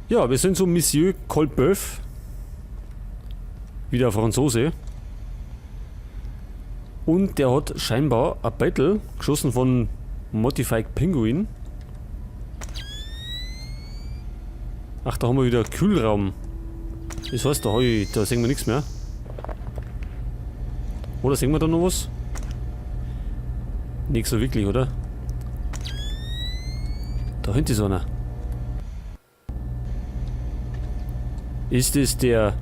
Ja, wir sind so Monsieur Colbeuf. Wieder Franzose. Und der hat scheinbar ein Battle geschossen von Modified Penguin. Ach, da haben wir wieder Kühlraum. Das heißt, da sehen wir nichts mehr. Oder sehen wir da noch was? Nicht so wirklich, oder? Da hinten ist einer. Ist es der...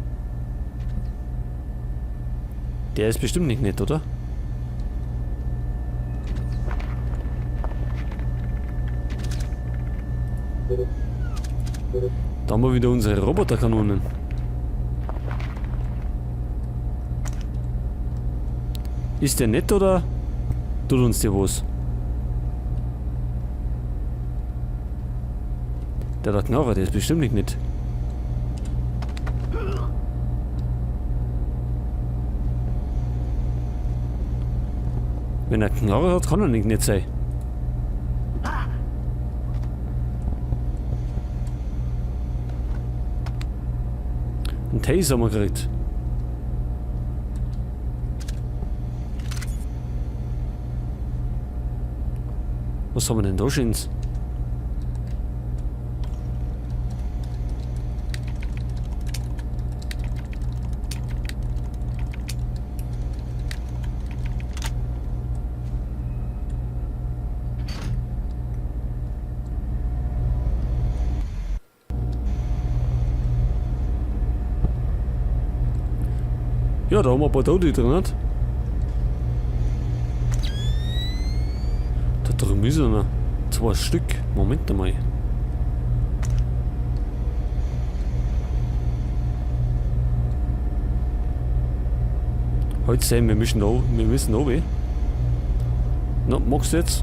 Der ist bestimmt nicht nett, oder? Da haben wir wieder unsere Roboterkanonen. Ist der nett oder tut uns der was? Der da Knarre, der ist bestimmt nicht nett. Wenn er Knarre hat, kann er nicht nett sein. Ein Taser haben wir gekriegt. Was haben wir denn da schönes? Ja, da haben wir ein paar Tote drin. Nicht? Da drüben ist einer. 2 Stück. Moment einmal. Heute sehen wir müssen oben. Na, magst du jetzt?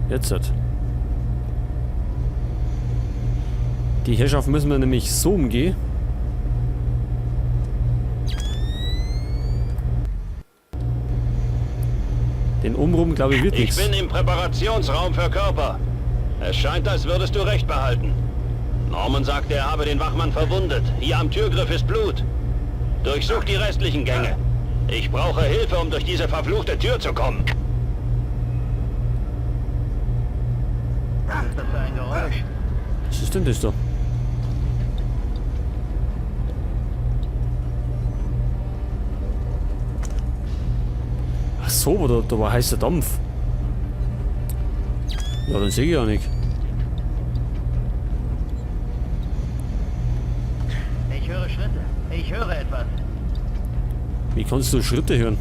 Jetzt halt. Die Herrschaft müssen wir nämlich so umgehen. Den Umrum, glaube ich, wird nichts. Ich bin im Präparationsraum für Körper. Es scheint, als würdest du recht behalten. Norman sagte, er habe den Wachmann verwundet. Hier am Türgriff ist Blut. Durchsuch die restlichen Gänge. Ich brauche Hilfe, um durch diese verfluchte Tür zu kommen. Was ist das für ein Geräusch? Was ist denn das da? Ach so, da war heißer Dampf. Ja, dann sehe ich ja nicht. Ich höre Schritte. Ich höre etwas. Wie kannst du Schritte hören?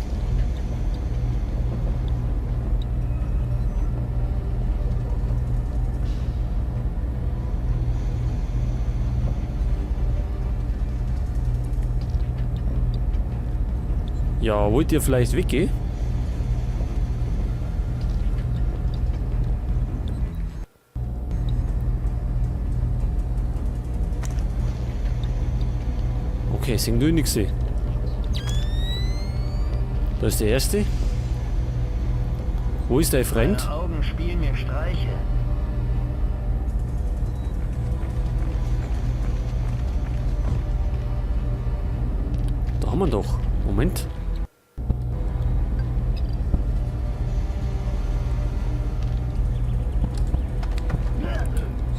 Ja, wollt ihr vielleicht weggehen? Okay, sing du nichts. Da ist der erste. Wo ist dein Freund? Deine Augen spielen mir Streiche. Da haben wir ihn doch. Moment.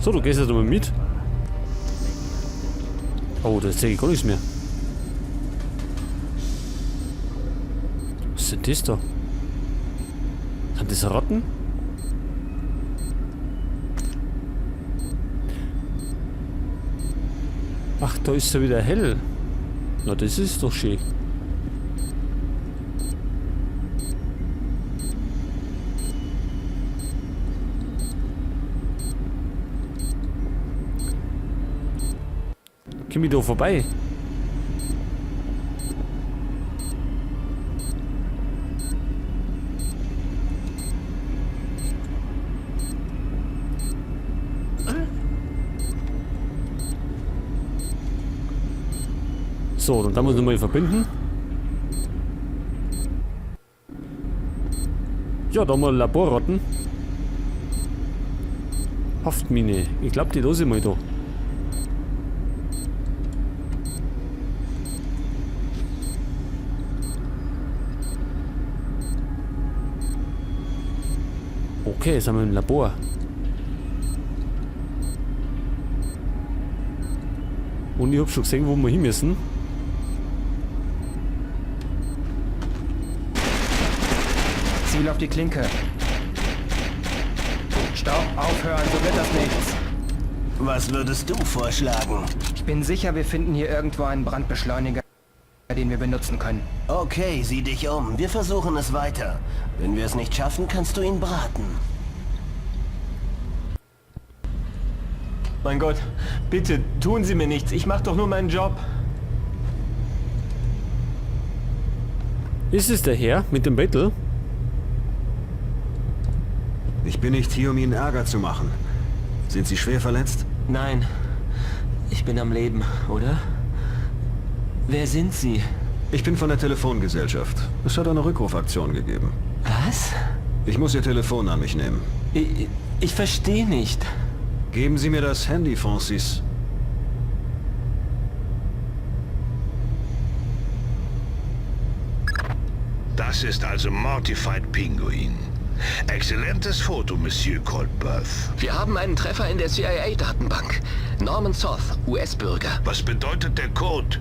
So, du gehst jetzt mal mit. Oh, das sehe ich gar nichts mehr. Was sind das da? Sind das Ratten? Ach, da ist er wieder hell. Na, das ist doch schön. Komm ich da vorbei? So, dann muss ich mal verbinden. Ja, da haben wir Laborratten. Haftmine. Ich glaube, die lasse ich mal da. Okay, jetzt sind wir im Labor. Und ich hab schon gesehen, wo wir hin müssen. Ziel auf die Klinke. Stopp, aufhören, so wird das nichts. Was würdest du vorschlagen? Ich bin sicher, wir finden hier irgendwo einen Brandbeschleuniger, den wir benutzen können. Okay, sieh dich um. Wir versuchen es weiter. Wenn wir es nicht schaffen, kannst du ihn braten. Mein Gott, bitte, tun Sie mir nichts. Ich mach doch nur meinen Job. Ist es der Herr mit dem Battle? Ich bin nicht hier, um Ihnen Ärger zu machen. Sind Sie schwer verletzt? Nein, ich bin am Leben, oder? Wer sind Sie? Ich bin von der Telefongesellschaft. Es hat eine Rückrufaktion gegeben. Was? Ich muss Ihr Telefon an mich nehmen. Ich verstehe nicht. Geben Sie mir das Handy, Francis. Das ist also Mortified Pinguin. Exzellentes Foto, Monsieur Coltberth. Wir haben einen Treffer in der CIA-Datenbank. Norman Soth, US-Bürger. Was bedeutet der Code?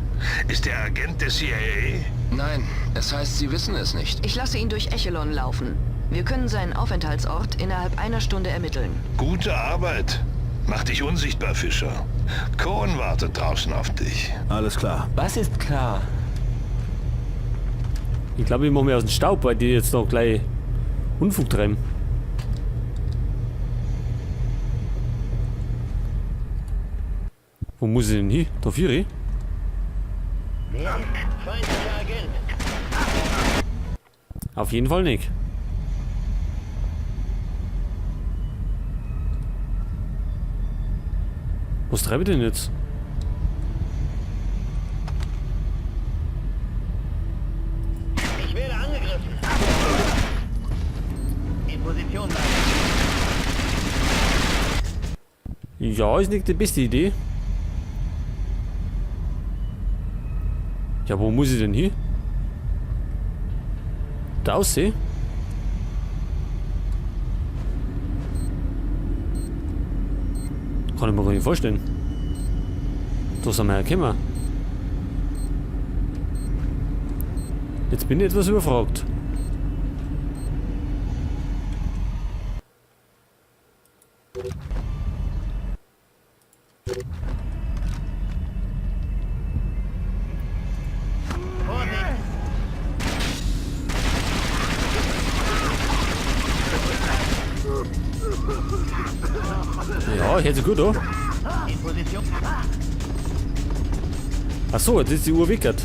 Ist er Agent der CIA? Nein, es heißt, Sie wissen es nicht. Ich lasse ihn durch Echelon laufen. Wir können seinen Aufenthaltsort innerhalb einer Stunde ermitteln. Gute Arbeit. Mach dich unsichtbar, Fischer. Cohen wartet draußen auf dich. Alles klar. Was ist klar? Ich glaube, ich mache mir aus dem Staub, weil die jetzt noch gleich Unfug treiben. Wo muss ich denn hin? Da Vieri? Ja, feindlicher Agent. Auf jeden Fall nicht. Was treibe ich denn jetzt? Ich werde angegriffen. In Position bleiben. Ja, ist nicht die beste Idee. Ja, wo muss ich denn hin? Da aussehen? Kann ich mir gar nicht vorstellen. Da sind wir ja gekommen. Jetzt bin ich etwas überfragt. Ja, hört sich gut an. In Position. Achso, jetzt ist die Uhr wickert.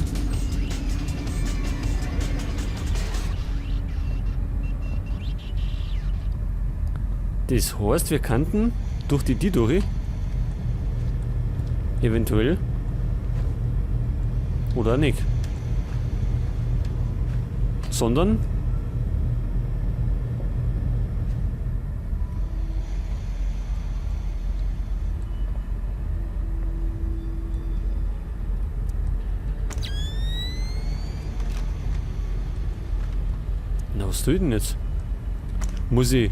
Das heißt, wir kannten durch die durch. Eventuell. Oder nicht. Sondern na, was tue ich denn jetzt? Muss ich?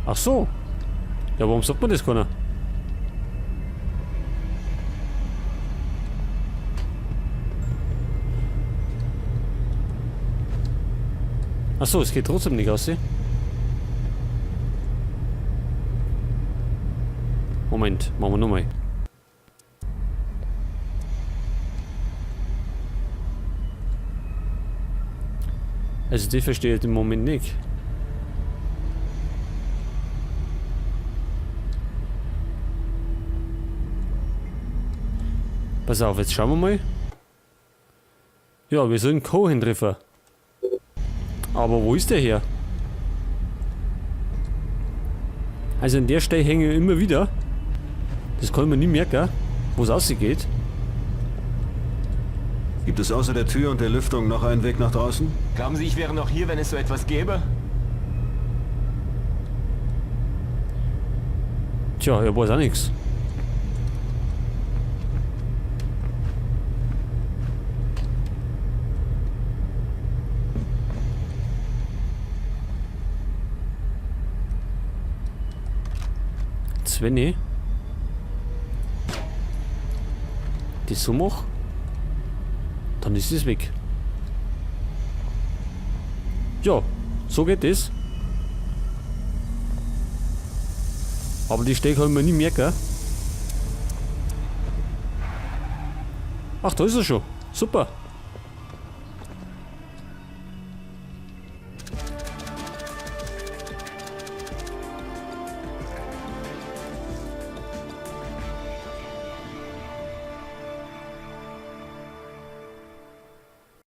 Ach so. Ja, warum sagt man das keiner? Ach so, es geht trotzdem nicht aus. Moment, machen wir nochmal. Also die verstehe ich im Moment nicht. Pass auf, jetzt schauen wir mal. Ja, wir sind Cohen-Treffer. Aber wo ist der her? Also an der Stelle hänge ich immer wieder. Das kann man nie merken. wo es ausgeht. Gibt es außer der Tür und der Lüftung noch einen Weg nach draußen? Glauben Sie, ich wäre noch hier, wenn es so etwas gäbe? Tja, er weiß auch nichts. Svenny. Das so mach. Dann ist es weg. Ja, so geht es. Aber die Steg haben wir nie merken. Ach, da ist er schon. Super.